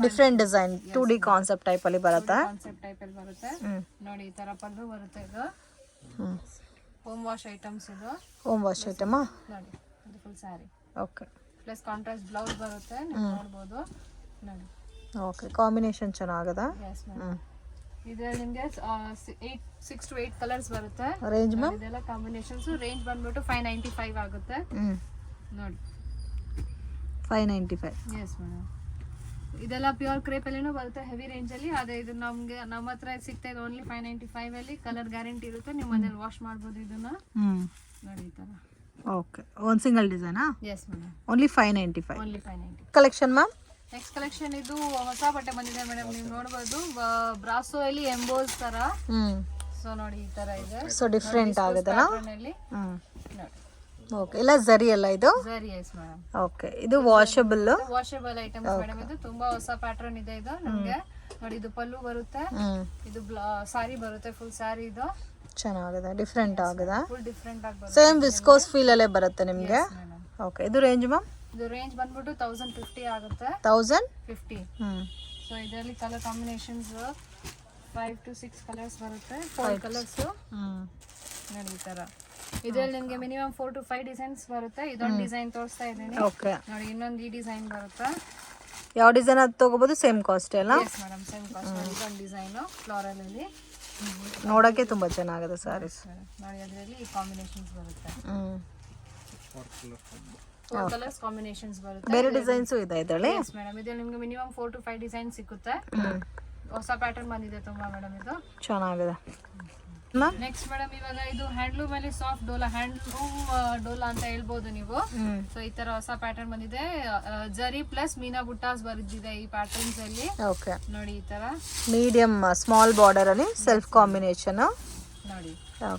different design 2D concept type ಅಲ್ಲಿ ಬರುತ್ತೆ. ಕಾನ್ಸೆಪ್ಟ್ ಟೈಪ್ ಅಲ್ಲಿ ಬರುತ್ತೆ ನೋಡಿ. ಈ ತರ ಪಲ್ಲು ಬರುತ್ತೆ. ಇದು ಹೋಮ್ ವಾಶ್ ಐಟಮ್ಸ್. ಇದು ಹೋಮ್ ವಾಶ್ ಐಟಮ್ ನೋಡಿ. ಇದು full sari. Okay, plus contrast blouse ಬರುತ್ತೆ, ನೀವು ನೋಡಬಹುದು ನೋಡಿ. ಓಕೆ, ಕಾಂಬಿನೇಷನ್ ಚೆನ್ನಾಗಿದೆ. Yes madam. ಇದರಲ್ಲಿ ನಿಮಗೆ 6 to 8 ಕಲರ್ಸ್ ಬರುತ್ತೆ. Range ma'am. ಇದೆಲ್ಲ ಕಾಂಬಿನೇಷನ್ಸ್. ರೇಂಜ್ ಬಂದ್ಬಿಟ್ಟು 595 ಆಗುತ್ತೆ ನೋಡಿ. 595. Yes madam. ಇದೆಲ್ಲ ಪ್ಯೂರ್ ಕ್ರೇಪ್ ಅಲ್ಲಿನೂ ಬರುತ್ತೆ, ಹೆವಿ ರೇಂಜ್ ಅಲ್ಲಿ. ಅದೇ ಇದು ನಮ್ಗೆ ನಮ್ಮ ಹತ್ರ ಸಿಗ್ತಾ ಇದೆ ಓನ್ಲಿ 595 ಅಲ್ಲಿ. ಕಲರ್ ಗ್ಯಾರಂಟಿ ಇರುತ್ತೆ, ನೀವು ಮನೇಲಿ ವಾಶ್ ಮಾಡ್ಬೋದು ಇದನ್ನ ನೋಡಿ. ಈ ತರ ಓಕೆ, ಒಂದು ಸಿಂಗಲ್ ಡಿಸೈನಾ? Yes madam. Only 595. Only 590. Collection ma'am. Next collection ಇದು ಹೊಸ ಬಟ್ಟೆ ಬಂದಿದೆ ಮೇಡಮ್, ನೀವು ನೋಡಬಹುದು. ಬ್ರಾಸೋ ಅಲ್ಲಿ ಎಂಬೋಸ್ ತರ. ಸೊ ನೋಡಿ ಈ ತರ ಇದೆ. ಸೊ ಡಿಫ್ರೆಂಟ್ ಆಗುತ್ತಲ್ಲ. ನೋಡಿ ಓಕೆ, ಇಲ್ಲ ಝರಿ ಅಲ್ಲ ಇದು? ಝರಿ. Yes madam. ಓಕೆ, ಇದು ವಾಷಬಲ್. Washable items madam. ಇದು ತುಂಬಾ ಹೊಸ ಪ್ಯಾಟರ್ನ್ ಇದೆ. ಇದು ನಮ್ಗೆ ನೋಡಿ. ಇದು ಪಲ್ಲು ಬರುತ್ತೆ, ಇದು ಸಾರಿ ಬರುತ್ತೆ, ಫುಲ್ ಸಾರಿ. ಇದು ಚೆನ್ನಾಗಿದೆ, ಡಿಫ್ರೆಂಟ್ ಆಗಿದೆ. ಫುಲ್ ಡಿಫ್ರೆಂಟ್ ಆಗಿ ಬರುತ್ತೆ. ಸೇಮ್ ವಿಸ್ಕೋಸ್ ಫೀಲ್ ಅಲ್ಲೇ ಬರುತ್ತೆ ನಿಮಗೆ. ಓಕೆ, ಇದು ರೇಂಜ್ ಮ್ಯಾಮ್. ಇದು ರೇಂಜ್ ಬಂದ್ಬಿಟ್ಟು 1050 ಆಗುತ್ತೆ. 1050. ಸೊ ಇದರಲ್ಲಿ ಕಲರ್ ಕಾಂಬಿನೇಷನ್ಸ್ 5 to 6 ಕಲರ್ಸ್ ಬರುತ್ತೆ. 4 ಕಲರ್ಸ್ ನೋಡಿ. ಈ ತರ ಇದರಲ್ಲಿ ನಿಮಗೆ ಮಿನಿಮಮ್ 4 to 5 ಡಿಸೈನ್ಸ್ ಬರುತ್ತೆ. ಇದೊಂದು ಡಿಸೈನ್ ತೋರಿಸ್ತಾ ಇದ್ದೀನಿ ನೋಡಿ. ಇನ್ನೊಂದು ಈ ಡಿಸೈನ್ ಬರುತ್ತೆ. ಯಾವ ಡಿಸೈನ್ ಅದು ತಗೋಬಹುದು? ಸೇಮ್ ಕಾಸ್ಟ್ ಅಲ್ಲ? Yes madam, same cost. ಇದೊಂದು ಡಿಸೈನ್ ಫ್ಲೋರಲ್ ಅಲ್ಲಿ ನೋಡಕ್ಕೆ ತುಂಬಾ ಚೆನ್ನಾಗಿದೆ ಸಾರೀಸ್ ನೋಡಿ. ಅದರಲ್ಲಿ ಈ ಕಾಂಬಿನೇಷನ್ಸ್ ಬರುತ್ತೆ. 4 ಕಲರ್ಸ್ ಕಾಂಬಿನೇಷನ್ಸ್ ಬರುತ್ತೆ. ಬೇರೆ ಡಿಸೈನ್ಸ್ ಇದೆ ಇದರಲ್ಲಿ? S madam. ಇದರಲ್ಲಿ ನಿಮಗೆ ಮಿನಿಮಮ್ 4 to 5 ಡಿಸೈನ್ ಸಿಗುತ್ತೆ. ಹೊಸ ಪ್ಯಾಟರ್ನ್ ಬಂದಿದೆ ತುಂಬಾ ಮೇಡಮ್. ಇದು ಚೆನ್ನಾಗಿದೆ. ನೆಕ್ಸ್ಟ್ ಮೇಡಮ್ ಇವಾಗ ಇದು ಹ್ಯಾಂಡ್ಲೂಮ್ ಅಲ್ಲಿ ಸಾಫ್ಟ್ ಡೋಲಾ, ಹ್ಯಾಂಡ್ಲೂಮ್ ಡೋಲಾ ಅಂತ ಹೇಳ್ಬೋದು ನೀವು. ಸೊ ಈ ತರ ಹೊಸ ಪ್ಯಾಟರ್ನ್ ಬಂದಿದೆ. ಜರಿ ಪ್ಲಸ್ ಮೀನಾ ಬುಟ್ಟಾಸ್ ಬರೆದಿದೆ ಈ ಪ್ಯಾಟರ್ನ್ಸ್ ಅಲ್ಲಿ. ಓಕೆ ನೋಡಿ. ಈ ತರ ಮೀಡಿಯಂ ಸ್ಮಾಲ್ ಬಾರ್ಡರ್ ಅಲ್ಲಿ ಸೆಲ್ಫ್ ಕಾಂಬಿನೇಷನ್ ನೋಡಿ.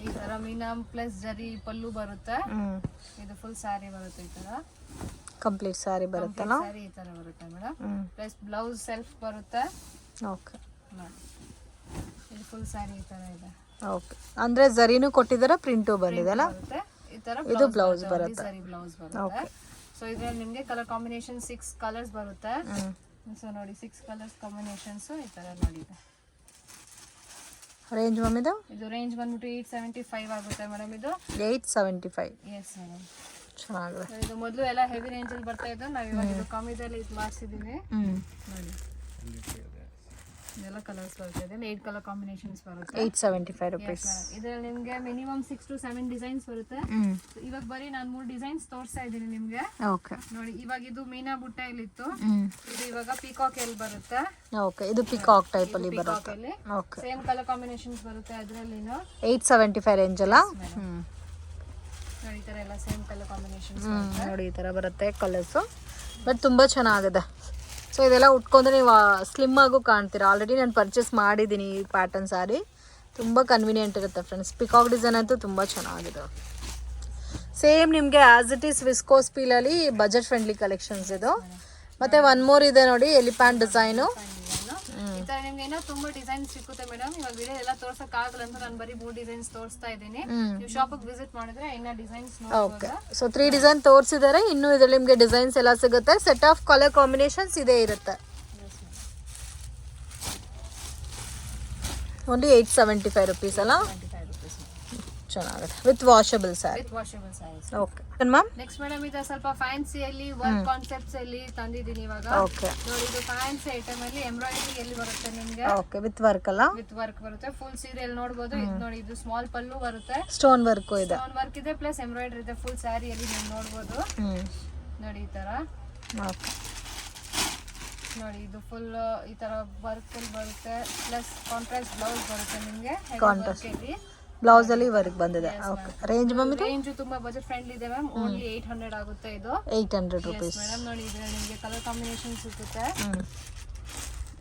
ಈ ತರ ಮೀನಾ ಪ್ಲಸ್ ಜರಿ ಪಲ್ಲು ಬರುತ್ತೆ. ಇದು ಫುಲ್ ಸ್ಯಾರಿ ಬರುತ್ತೆ. ಈ ತರ ಕಂಪ್ಲೀಟ್ ಸ್ಯಾರಿ ಬರುತ್ತಲ್ಲ. ಸ್ಯಾರಿ ಈ ತರ ಬರುತ್ತೆ ಮೇಡಮ್. ಪ್ಲಸ್ ಬ್ಲೌಸ್ ಸೆಲ್ಫ್ ಬರುತ್ತೆ. ಓಕೆ ನೋಡಿ. ಇದು ಫುಲ್ ಸ್ಯಾರಿ ಈ ತರ ಇದೆ. ಓಕೆ, ಅಂದ್ರೆ ಜರಿನೂ ಕೊಟ್ಟಿದ್ದಾರೆ, ಪ್ರಿಂಟು ಬಂದಿದೆಲ್ಲ. ಈ ತರ ಇದು ಬ್ಲೌಸ್ ಬರುತ್ತೆ. ಜರಿ ಬ್ಲೌಸ್ ಬರುತ್ತೆ. ಸೊ ಇದರಲ್ಲಿ ನಿಮಗೆ ಕಲರ್ ಕಾಂಬಿನೇಷನ್ 6 ಕಲರ್ಸ್ ಬರುತ್ತೆ. ಸೊ ನೋಡಿ 6 ಕಲರ್ಸ್ ಕಾಂಬಿನೇಷನ್ಸ್ ಈ ತರ ನೋಡಿ. ರೇಂಜ್ ಬಂದಿದೆ. ಇದು ರೇಂಜ್ ಬಂದ್ಬಿಟ್ಟು 875 ಆಗುತ್ತೆ ಮೇಡಮ್. ಇದು 875. Yes madam. ಚೆನ್ನಾಗಿದೆ. ಇದು ಮೊದಲು ಎಲ್ಲ ಹೆವಿ ರೇಂಜ್ ಅಲ್ಲಿ ಬರ್ತಾ ಇದ್ದು, ನಾವು ಇವಾಗ ಇದು ಕಮ್ಮಿದಲ್ಲಿ ಇದು ಮಾಡಿಸಿದೀವಿ ನೋಡಿ. ಇದೆಲ್ಲ ಕಲರ್ಸ್ ಬರುತ್ತೆ. 8 ಕಲರ್ ಕಾಂಬಿನೇಷನ್ಸ್ ಬರುತ್ತೆ. 875 ರೂಪೀಸ್. ಇದರಲ್ಲಿ ನಿಮಗೆ ಮಿನಿಮಮ್ 6 to 7 ಡಿಸೈನ್ಸ್ ಬರುತ್ತೆ. ಇವಾಗ ಬರೀ ನಾನು 3 ಡಿಸೈನ್ಸ್ ತೋರಿಸ್ತಾ ಇದ್ದೀನಿ ನಿಮಗೆ. ಓಕೆ ನೋಡಿ. ಇವಾಗ ಇದು ಮೀನಾ ಬುಟ್ಟ ಇಲ್ಲಿ ಇತ್ತು. ಇದು ಇವಾಗ ಪಿಕಾಕ್ ಎಲ್ಲಿ ಬರುತ್ತೆ. ಓಕೆ, ಇದು ಪಿಕಾಕ್ ಟೈಪ್ ಅಲ್ಲಿ ಬರುತ್ತೆ. ಓಕೆ, ಸೇಮ್ ಕಲರ್ ಕಾಂಬಿನೇಷನ್ಸ್ ಬರುತ್ತೆ ಅದರಲ್ಲಿ. 875 ರೇಂಜ್ ಅಲ್ಲ ನೋಡಿ. ಈ ತರ ಎಲ್ಲ ಸೇಮ್ ಕಲರ್ ಕಾಂಬಿನೇಷನ್ಸ್ ನೋಡಿ. ಈ ತರ ಬರುತ್ತೆ ಕಲರ್ಸ್, ಬಟ್ ತುಂಬಾ ಚೆನ್ನಾಗಿದೆ. ಸೊ ಇದೆಲ್ಲ ಉಟ್ಕೊಂಡ್ರೆ ನೀವು ಸ್ಲಿಮ್ ಆಗು ಕಾಣ್ತೀರಾ. ಆಲ್ರೆಡಿ ನಾನು ಪರ್ಚೇಸ್ ಮಾಡಿದ್ದೀನಿ ಈ ಪ್ಯಾಟರ್ನ್ ಸಾರಿ. ತುಂಬ ಕನ್ವಿನಿಯೆಂಟ್ ಇರುತ್ತೆ ಫ್ರೆಂಡ್ಸ್. ಪಿಕಾಕ್ ಡಿಸೈನ್ ಅಂತೂ ತುಂಬ ಚೆನ್ನಾಗಿದೆ. ಸೇಮ್ ನಿಮಗೆ ಆಸ್ ಇಟ್ ಈಸ್ ವಿಸ್ಕೋಸ್ ಪೀಲಲ್ಲಿ ಬಜೆಟ್ ಫ್ರೆಂಡ್ಲಿ ಕಲೆಕ್ಷನ್ಸ್ ಇದು. ಮತ್ತೆ ಒನ್ ಮೋರ್ ಇದೆ ನೋಡಿ, ಎಲಿಫೆಂಟ್ ಡಿಸೈನು. ಈ ತರ ನಿಮ್ಗೆ ಏನೋ ತುಂಬಾ ಡಿಸೈನ್ ಸಿಗುತ್ತೆ ಮೇಡಮ್. ಇವಾಗ ವಿಡಿಯೋ ಎಲ್ಲ ತೋರ್ಸಕ್ ಆಗಲ್ಲ ಅಂತ ನಾನು ಬರೀ 3 ಡಿಸೈನ್ಸ್ ತೋರಿಸ್ತಾ ಇದ್ದೀನಿ. ನೀವು ಶಾಪಿಗೆ ವಿಸಿಟ್ ಮಾಡಿದ್ರೆ ಇನ್ನ ಡಿಸೈನ್ಸ್ ನೋಡಬಹುದು. ಸೊ 3 ಡಿಸೈನ್ ತೋರಿಸಿದ್ದಾರೆ. ಇನ್ನು ಇದರಲ್ಲಿ ನಿಮಗೆ ಡಿಸೈನ್ಸ್ ಎಲ್ಲ ಸಿಗುತ್ತೆ. ಸೆಟ್ ಆಫ್ ಕಲರ್ ಕಾಂಬಿನೇಷನ್ಸ್ ಇದೇ ಇರುತ್ತೆ. ಓನ್ಲಿ 875 ರೂಪೀಸ್ ಅಲ್ಲ. ಚೆನ್ನಾಗಿದೆ with washable sari. Okay ma'am. Next madam ಇದು ಸ್ವಲ್ಪ ಫ್ಯಾನ್ಸಿ ಅಲ್ಲಿ ವರ್ಕ್ ಕಾನ್ಸೆಪ್ಟ್ಸ್ ಅಲ್ಲಿ ತಂದಿದ್ದೀನಿ ಇವಾಗ. ಓಕೆ ನೋಡಿ. ಇದು ಫ್ಯಾನ್ಸಿ ಐಟಮ್ ಅಲ್ಲಿ ಎಂಬ್ರಾಯ್ಡರಿ ಎಲ್ಲಿ ಬರುತ್ತೆ ನಿಮಗೆ. ಓಕೆ, ವಿತ್ ವರ್ಕ್ ಅಲ್ಲ. ವಿತ್ ವರ್ಕ್ ಬರುತ್ತೆ. ಫುಲ್ ಸೀರಿಯಲ್ ನೋಡಬಹುದು. ಇದು ನೋಡಿ, ಇದು ಸ್ಮಾಲ್ ಪಲ್ಲು ಬರುತ್ತೆ. ಸ್ಟೋನ್ ವರ್ಕ್ ಇದೆ. ಸ್ಟೋನ್ ವರ್ಕ್ ಇದೆ ಪ್ಲಸ್ ಎಂಬ್ರಾಯ್ಡರಿ ಇದೆ ಫುಲ್ ಸ್ಯಾರಿಯಲ್ಲಿ ನೀವು ನೋಡಬಹುದು ನೋಡಿ ಈ ತರ ಓಕೆ ನೋಡಿ ಇದು ಫುಲ್ ಈ ತರ ವರ್ಕ್ ಬರುತ್ತೆ ಪ್ಲಸ್ ಕಾಂಟ್ರಾಸ್ಟ್ ಬ್ಲೌಸ್ ಬರುತ್ತೆ ನಿಮಗೆ ಕಾಂಟ್ರಾಸ್ಟ್ ಬ್ಲೌಸ್ ಅಲ್ಲಿ ವರ್ಕ್ ಬಂದಿದೆ ಓಕೆ ರೇಂಜ್ ಮ್ಯಾಮ್ ಇದು ರೇಂಜ್ ತುಂಬಾ ಬಜೆಟ್ ಫ್ರೆಂಡ್ಲಿ ಇದೆ ಮ್ಯಾಮ್ ಓನ್ಲಿ 800 ಆಗುತ್ತೆ ಇದು 800 ರೂಪೀಸ್ ಮೇಡಮ್ ನೋಡಿ ಇದ್ರಲ್ಲಿ ನಿಮಗೆ ಕಲರ್ ಕಾಂಬಿನೇಷನ್ ಸಿಗುತ್ತೆ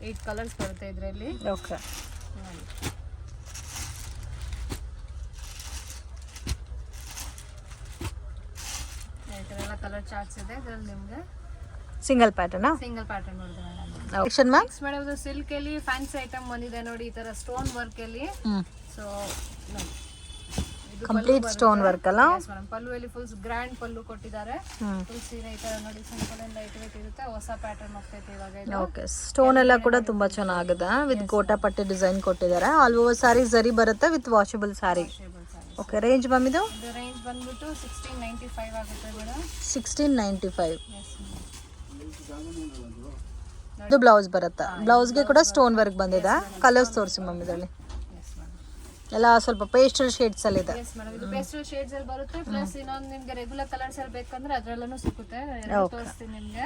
8 ಕಲರ್ಸ್ ಬರುತ್ತೆ ಇದರಲ್ಲಿ ಓಕೆ ನೋಡಿ ಈ ತರ ಎಲ್ಲ ಕಲರ್ ಚಾರ್ಟ್ಸ್ ಇದೆ ಇದರಲ್ಲಿ ನಿಮಗೆ ಸಿಂಗಲ್ ಪ್ಯಾಟರ್ನ್ ಸಿಂಗಲ್ ಪ್ಯಾಟರ್ನ್ ನೋಡಿದೆ madam action ma'am next madam ಇದು ಸಿಲ್ಕ್ ಅಲ್ಲಿ ಫ್ಯಾನ್ಸಿ ಐಟಮ್ ಬಂದಿದೆ ನೋಡಿ ಈ ತರ ಸ್ಟೋನ್ ವರ್ಕ್ ಅಲ್ಲಿ ಸೊ ನೋಡಿ ಕಂಪ್ಲೀಟ್ ಸ್ಟೋನ್ ವರ್ಕ್ ಅಲ್ಲ ಮೇಡಮ್ ಪಲ್ಲುವಲ್ಲಿ ಫುಲ್ ಗ್ರ್ಯಾಂಡ್ ಪಲ್ಲು ಕೊಟ್ಟಿದ್ದಾರೆ ಫುಲ್ ಸೀರೆ ಈ ತರ ನೋಡಿ ಸಿಂಪಲ್ ಅಂಡ್ ಲೈಟ್ ವೇಟ್ ಇರುತ್ತೆ ಹೊಸ ಪ್ಯಾಟರ್ನ್ ಹೋಗ್ತೈತೆ ಇವಾಗ ಇದು ಓಕೆ ಸ್ಟೋನ್ ಎಲ್ಲ ಕೂಡ ತುಂಬಾ ಚೆನ್ನಾಗಿದೆ ವಿತ್ ಗೋಟಾ ಪಟ್ಟಿ ಡಿಸೈನ್ ಕೊಟ್ಟಿದ್ದಾರೆ ಆಲ್ ಓವರ್ ಸಾರಿ ಜರಿ ಬರುತ್ತೆ with washable sorry okay range ma'am ಇದು ರೇಂಜ್ ಬಂದ್ಬಿಟ್ಟು 1695 ಆಗುತ್ತೆ ಮೇಡಮ್ 1695 ಇದು ಬ್ಲೌಸ್ ಬರುತ್ತೆ ಬ್ಲೌಸ್ಗೆ ಕೂಡ ಸ್ಟೋನ್ ವರ್ಕ್ ಬಂದಿದೆ ಕಲರ್ಸ್ ತೋರಿಸಿ ಮ್ಯಾಮ್ ಇದರಲ್ಲಿ ಎಲ್ಲ ಸ್ವಲ್ಪ ಪೇಸ್ಟಲ್ ಶೇಡ್ಸ್ ಅಲ್ಲಿ ಇದೆ ಎಸ್ ಮೇಡಮ್ ಇದು ಪೇಸ್ಟಲ್ ಶೇಡ್ಸ್ ಅಲ್ಲಿ ಬರುತ್ತೆ ಪ್ಲಸ್ ಇನ್ನೊಂದು ನಿಮಗೆ ರೆಗ್ಯುಲರ್ ಕಲರ್ಸ್ ಅಲ್ಲಿ ಬೇಕಂದ್ರೆ ಅದರಲ್ಲೂ ಸಿಗುತ್ತೆ ತೋರಿಸ್ತೀನಿ ನಿಮಗೆ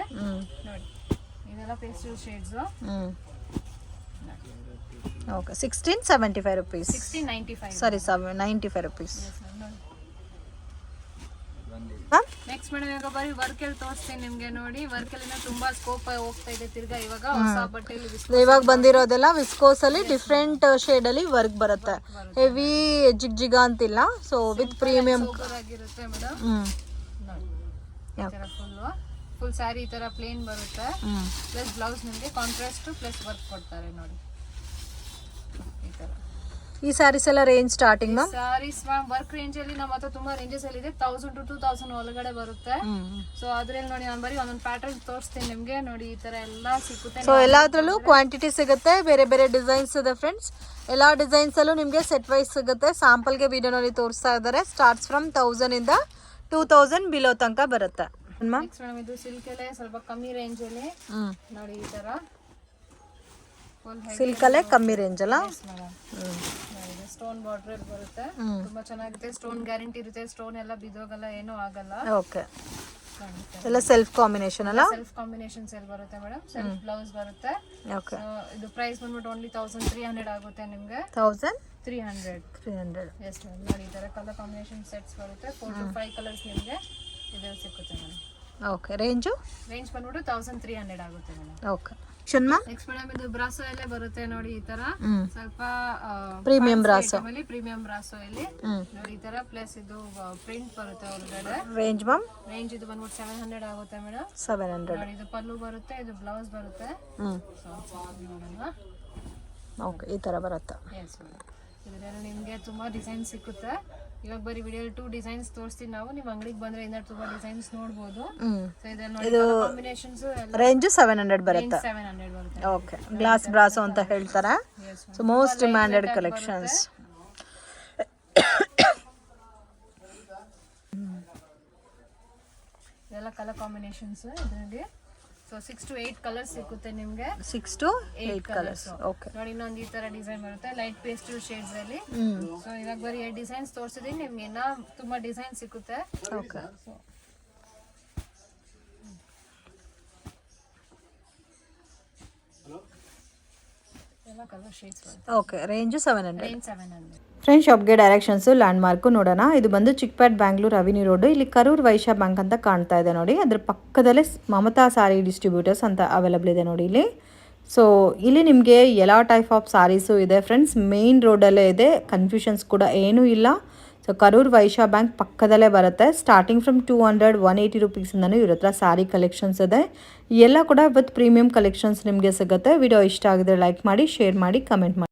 ನೋಡಿ ಇದೆಲ್ಲ ಪೇಸ್ಟಲ್ ಶೇಡ್ಸ್ ಓಕೆ 1675 ರೂಪೀಸ್ 1695 ಸಾರಿ 95 ರೂಪೀಸ್ ನೆಕ್ಸ್ಟ್ ಮೇಡಮ್ ಇವಾಗ ಬರೀ ವರ್ಕ್ ಅಲ್ಲಿ ತೋರಿಸ್ತೀನಿ ನಿಮ್ಗೆ ನೋಡಿ ವರ್ಕ್ ಅಲ್ಲಿ ತುಂಬಾ ಸ್ಕೋಪ್ ಹೋಗ್ತಾ ಇದೆ ತಿರ್ಗಾ ಇವಾಗ ಹೊಸ ಬಟ್ಟೆಯಲ್ಲಿ ಇವಾಗ ಬಂದಿರೋದೆಲ್ಲ ವಿಸ್ಕೋಸ್ ಅಲ್ಲಿ ಡಿಫ್ರೆಂಟ್ ಶೇಡ್ ಅಲ್ಲಿ ವರ್ಕ್ ಬರುತ್ತೆ ಹೆವಿ ಜಿಗ್ ಅಂತಿಲ್ಲ ಸೊ ವಿತ್ ಪ್ರೀಮಿಯಂ ಆಗಿರುತ್ತೆ ಮೇಡಮ್ ನೋಡಿ ಈ ತರ ಫುಲ್ ಸ್ಯಾರಿ ಈ ತರ ಪ್ಲೇನ್ ಬರುತ್ತೆ ಪ್ಲಸ್ ಬ್ಲೌಸ್ ನಿಮಗೆ ಕಾಂಟ್ರಾಸ್ಟ್ ಪ್ಲಸ್ ವರ್ಕ್ ಕೊಡ್ತಾರೆ ನೋಡಿ ಈ ತರ ಈ ಸ್ಯಾರೀಸ್ ಎಲ್ಲ range starting ma'am saris ma'am work range ಅಲ್ಲಿ ನಮ್ಮ ಹತ್ರ ತುಂಬಾ ರೇಂಜಸ್ ಅಲ್ಲಿ ಇದೆ 1000 to 2000 ಒಳಗಡೆ ಬರುತ್ತೆ ಸೊ ಅದ್ರಲ್ಲಿ ನೋಡಿ ನಾನು ಬರೀ ಒಂದೊಂದು ಪ್ಯಾಟರ್ನ್ ತೋರಿಸ್ತೀನಿ ನಿಮ್ಗೆ ನೋಡಿ ಈ ತರ ಎಲ್ಲ ಸಿಗುತ್ತೆ ಸೊ ಎಲ್ಲಾದ್ರಲ್ಲೂ ಕ್ವಾಂಟಿಟಿ ಸಿಗುತ್ತೆ ಬೇರೆ ಬೇರೆ ಡಿಸೈನ್ಸ್ ಇದೆ ಫ್ರೆಂಡ್ಸ್ ಎಲ್ಲಾ ಡಿಸೈನ್ಸ್ ಅಲ್ಲೂ ನಿಮಗೆ ಸೆಟ್ ವೈಸ್ ಸಿಗುತ್ತೆ ಸ್ಯಾಂಪಲ್ಗೆ ವಿಡಿಯೋನಲ್ಲಿ ತೋರಿಸ್ತಾ ಇದ್ದಾರೆ ಸ್ಟಾರ್ಟ್ಸ್ ಫ್ರಮ್ 1000 ಇಂದ 2000 ಬಿಲೋ ತನಕ ಬರುತ್ತೆ ನೆಕ್ಸ್ಟ್ ಮೇಡಮ್ ಇದು ಸಿಲ್ಕ್ ಅಲ್ಲೇ ಸ್ವಲ್ಪ ಕಮ್ಮಿ ರೇಂಜ್ ಅಲ್ಲಿ ನೋಡಿ ಈ ತರ ಸಿಲ್ಕ್ ಅಲ್ಲೇ ಕಮ್ಮಿ ರೇಂಜ್ ಅಲ್ಲ ಸ್ಟೋನ್ ಬಾರ್ಡರ್ ಬರುತ್ತೆ ತುಂಬಾ ಚೆನ್ನಾಗಿರುತ್ತೆ ಸ್ಟೋನ್ ಗ್ಯಾರಂಟಿ ಇರುತ್ತೆ ಸ್ಟೋನ್ ಎಲ್ಲ ಬಿದ್ದೋಗಲ್ಲ ಏನೂ ಆಗಲ್ಲ ಓಕೆ ಎಲ್ಲ ಸೆಲ್ಫ್ ಕಾಂಬಿನೇಷನ್ ಅಲ್ಲ ಸೆಲ್ಫ್ ಕಾಂಬಿನೇಷನ್ಸ್ ಅಲ್ಲಿ ಬರುತ್ತೆ ಮೇಡಮ್ ಸೆಲ್ಫ್ ಬ್ಲೌಸ್ ಬರುತ್ತೆ ಓಕೆ ಇದು ಪ್ರೈಸ್ ಬಂದ್ಬಿಟ್ಟು ಓನ್ಲಿ 1300 ಆಗುತ್ತೆ ನಿಮಗೆ 1300 ಎಸ್ ಮೇಡಮ್ ನೋಡಿ ಈ ತರ ಕಲರ್ ಕಾಂಬಿನೇಷನ್ ಸೆಟ್ಸ್ ಬರುತ್ತೆ 4 to 5 ಕಲರ್ಸ್ ನಿಮಗೆ ಇದರಲ್ಲಿ ಸಿಗುತ್ತೆ ಮೇಡಮ್ ಓಕೆ ರೇಂಜ್ ಬಂದ್ಬಿಟ್ಟು 1300 ಆಗುತ್ತೆ ಮೇಡಮ್ ಓಕೆ ನೆಕ್ಸ್ಟ್ ಮೇಡಮ್ ಇದು ಬ್ರಾಸೋ ಅಲ್ಲೇ ಬರುತ್ತೆ ನೋಡಿ ಈ ತರ ಸ್ವಲ್ಪ ಪ್ರೀಮಿಯಂ ಬ್ರಾಸೋ ಪ್ರೀಮಿಯಂ ಬ್ರಾಸೋ ಇಲ್ಲಿ ನೋಡಿ ಈ ತರ ಪ್ಲಸ್ ಇದು ಪ್ರಿಂಟ್ ಬರುತ್ತೆ ಹೊರಗಡೆ ರೇಂಜ್ ಮ್ಯಾಮ್ ರೇಂಜ್ ಇದು ಬಂದ್ಬಿಟ್ಟು 700 ಆಗುತ್ತೆ ಮೇಡಮ್ 700 ನೋಡಿ ಇದು ಪಲ್ಲು ಬರುತ್ತೆ ಇದು ಬ್ಲೌಸ್ ಬರುತ್ತೆ ಓಕೆ ಈ ತರ ಬರುತ್ತೆ ಎಸ್ ಮೇಡಮ್ ಇದರಲ್ಲಿ ನಿಮಗೆ ತುಂಬಾ ಡಿಸೈನ್ ಸಿಗುತ್ತೆ ಇವಾಗ ಬರೀ ವಿಡಿಯೋಲಿ 2 ಡಿಸೈನ್ಸ್ ತೋರಿಸ್ತೀನಿ ನಾವು ನಿಮ್ಮ ಅಂಗಡಿಗೆ ಬಂದ್ರೆ ಇನ್ನೂ ತುಂಬಾ ಡಿಸೈನ್ಸ್ ನೋಡಬಹುದು ಸೊ ಇದನ್ನ ನೋಡಿ ಕಾಂಬಿನೇಷನ್ಸ್ ರೇಂಜ್ 700 ಬರುತ್ತೆ 700 ಬರುತ್ತೆ ಓಕೆ ಗ್ಲಾಸ್ ಬ್ರಾಸೋ ಅಂತ ಹೇಳ್ತಾರೆ ಸೊ ಮೋಸ್ಟ್ ಡಿಮ್ಯಾಂಡೆಡ್ ಕಲೆಕ್ಷನ್ಸ್ ಇದೆಲ್ಲ ಕಲರ್ ಕಾಂಬಿನೇಷನ್ಸ್ ಇದರಲ್ಲಿ ಸೊ 6 to 8 ಕಲರ್ಸ್ ಸಿಗುತ್ತೆ ನಿಮಗೆ 6 to 8 ಕಲರ್ಸ್ ಓಕೆ ನೋಡಿ ಇನ್ನೊಂದು ಈ ತರ ಡಿಸೈನ್ ಬರುತ್ತೆ ಲೈಟ್ ಪೇಸ್ಟಲ್ ಶೇಡ್ಸ್ ಅಲ್ಲಿ ಸೊ ಇವಾಗ ಬರೀ 8 ಡಿಸೈನ್ಸ್ ತೋರಿಸಿದೀನಿ ನಿಮ್ಗೆ ಇನ್ನ ತುಂಬಾ ಡಿಸೈನ್ ಸಿಗುತ್ತೆ ಓಕೆ ಎಲ್ಲ ಕಲರ್ ಶೇಡ್ಸ್ ಬರುತ್ತೆ ಓಕೆ ರೇಂಜ್ 700 ರೇಂಜ್ 700 ಫ್ರೆಂಡ್ಸ್ ಶಾಪ್ಗೆ ಡೈರೆಕ್ಷನ್ಸು ಲ್ಯಾಂಡ್ ಮಾರ್ಕು ನೋಡೋಣ ಇದು ಬಂದು ಚಿಕ್ಪೇಟ್ ಬ್ಯಾಂಗ್ಳೂರ್ ಅವಿನಿ ರೋಡು ಇಲ್ಲಿ ಕರೂರ್ ವೈಶ್ಯ ಬ್ಯಾಂಕ್ ಅಂತ ಕಾಣ್ತಾ ಇದೆ ನೋಡಿ ಅದ್ರ ಪಕ್ಕದಲ್ಲೇ ಮಮತಾ ಸಾರಿ ಡಿಸ್ಟ್ರಿಬ್ಯೂಟರ್ಸ್ ಅಂತ ಅವೈಲಬಲ್ ಇದೆ ನೋಡಿ ಇಲ್ಲಿ ಸೊ ಇಲ್ಲಿ ನಿಮಗೆ ಎಲ್ಲ ಟೈಪ್ ಆಫ್ ಸಾರೀಸು ಇದೆ ಫ್ರೆಂಡ್ಸ್ ಮೇನ್ ರೋಡಲ್ಲೇ ಇದೆ ಕನ್ಫ್ಯೂಷನ್ಸ್ ಕೂಡ ಏನೂ ಇಲ್ಲ ಸೊ ಕರೂರ್ ವೈಶ್ಯ ಬ್ಯಾಂಕ್ ಪಕ್ಕದಲ್ಲೇ ಬರುತ್ತೆ ಸ್ಟಾರ್ಟಿಂಗ್ ಫ್ರಮ್ 200-180 ರುಪೀಸಿಂದನೂ ಇವ್ರ ಹತ್ರ ಸಾರಿ ಕಲೆಕ್ಷನ್ಸ್ ಇದೆ ಎಲ್ಲ ಕೂಡ ವಿತ್ ಪ್ರೀಮಿಯಂ ಕಲೆಕ್ಷನ್ಸ್ ನಿಮಗೆ ಸಿಗುತ್ತೆ ವಿಡಿಯೋ ಇಷ್ಟ ಆಗಿದ್ರೆ ಲೈಕ್ ಮಾಡಿ ಶೇರ್ ಮಾಡಿ ಕಮೆಂಟ್ ಮಾಡಿ